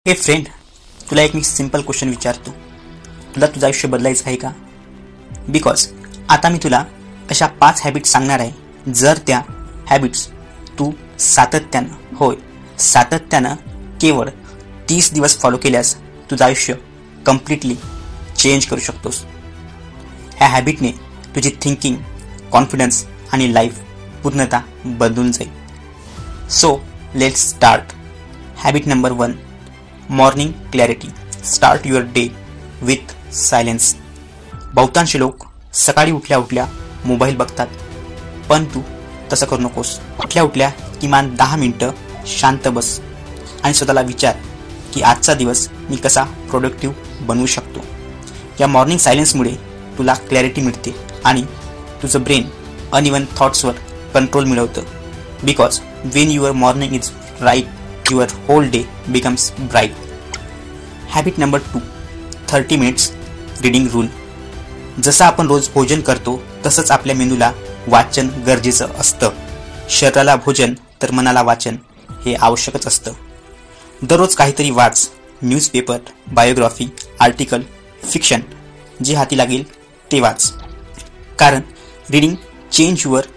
हे फ्रेंड, तुला एक मी सिंपल क्वेश्चन विचारतो. तुला तुझं आयुष्य बदलायचं आहे का? बिकॉज आता मी तुला अशा 5 हॅबिट्स सांगणार आहे. जर त्या हॅबिट्स तू सातत्यानं केवळ 30 दिवस फॉलो केल्यास तुझं आयुष्य कम्प्लिटली चेंज करू शकतोस. ह्या हॅबिटने तुझी थिंकिंग, कॉन्फिडन्स आणि लाईफ पूर्णतः बदलून जाईल. So let's start. Habit number 1, morning clarity. Start your day with silence. बहुतांश लोक सकाळी उठल्या मोबाईल बघतात, पण तू तसं करू नकोस. उठल्या किमान 10 मिनिटं शांत बस आणि स्वतःला विचार की आजचा दिवस मी कसा प्रोडक्टिव्ह बनवू शकतो. या मॉर्निंग सायलेन्समुळे तुला क्लॅरिटी मिळते आणि तुझं ब्रेन अनइवन थॉट्सवर कंट्रोल मिळवतं. Because when your morning is right, your whole day becomes bright. Habit number 2, 30 minutes reading rule. जसं आपण रोज भोजन करतो तसंच आपल्या मेंदूला वाचन गरजेचं असतं. शरीराला भोजन तर मनाला वाचन हे आवश्यकच असतं. दररोज काहीतरी वाच. न्यूजपेपर, बायोग्राफी, आर्टिकल, फिक्शन, जे हाती लागेल ते वाच. कारण reading change your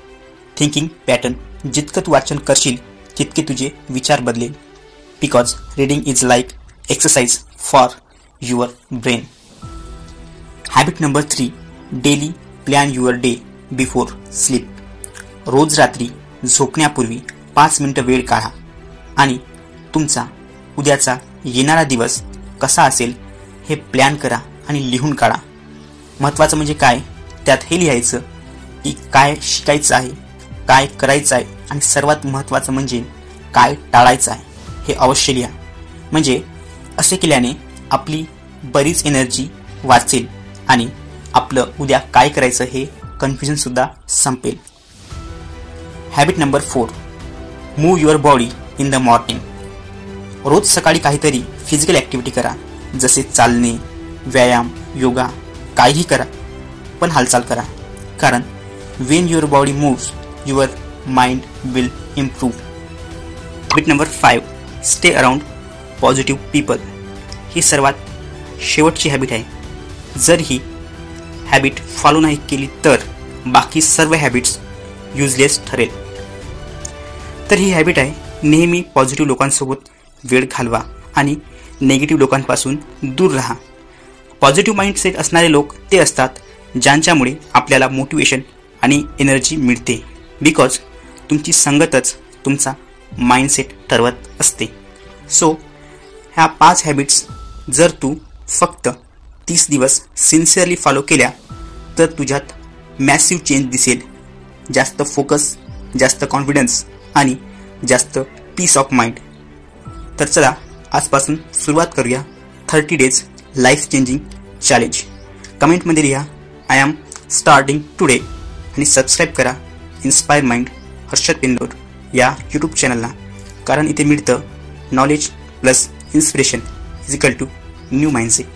thinking pattern. जितकं तू वाचन करशील तितके तुझे विचार बदलेल. Because reading is like exercise for your brain. Habit number 3, daily plan your day before sleep. रोज रात्री झोपण्यापूर्वी 5 मिनिटं वेळ काढा आणि तुमचा उद्याचा येणारा दिवस कसा असेल हे प्लॅन करा आणि लिहून काढा. महत्त्वाचं म्हणजे काय, त्यात हे लिहायचं की काय शिकायचं आहे, काय करायचं आहे आणि सर्वात महत्त्वाचं म्हणजे काय टाळायचं आहे हे अवश्य लिहा. म्हणजे असे केल्याने आपली बरीच एनर्जी वाचेल आणि आपलं उद्या काय करायचं हे कन्फ्युजनसुद्धा संपेल. Habit number 4, move your body in the morning. रोज सकाळी काहीतरी फिजिकल ॲक्टिव्हिटी करा. जसे चालणे, व्यायाम, योगा, काहीही करा, पण हालचाल करा. कारण when your body moves your mind will improve. Habit number 5, stay around positive people. ही सर्वात शेवटची हॅबिट आहे. जर ही हॅबिट फॉलो नाही केली तर बाकी सर्व हॅबिट्स युजलेस ठरेल. तर ही हॅबिट आहे, नेहमी पॉझिटिव्ह लोकांसोबत वेळ घालवा आणि नेगेटिव्ह लोकांपासून दूर राहा. पॉझिटिव्ह माइंडसेट असणारे लोक ते असतात ज्यांच्यामुळे आपल्याला मोटिवेशन आणि एनर्जी मिळते. बिकॉज तुमची संगतच तुमचा माइंडसेट ठरवत असते. सो ह्या 5 हॅबिट्स जर तू फक्त 30 दिवस सिन्सिअरली फॉलो केल्या तर तुझ्यात मॅसिव्ह चेंज दिसेल. जास्त फोकस, जास्त कॉन्फिडन्स आणि जास्त पीस ऑफ माइंड. तर चला आजपासून सुरुवात करूया 30 डेज लाईफ चेंजिंग चॅलेंज. कमेंटमध्ये लिहा आय एम स्टार्टिंग टुडे आणि सबस्क्राईब करा इन्स्पायर माइंड हर्षद पिंदोर या यूट्यूब चॅनलला. कारण इथे मिळतं knowledge plus inspiration is equal to new mindset.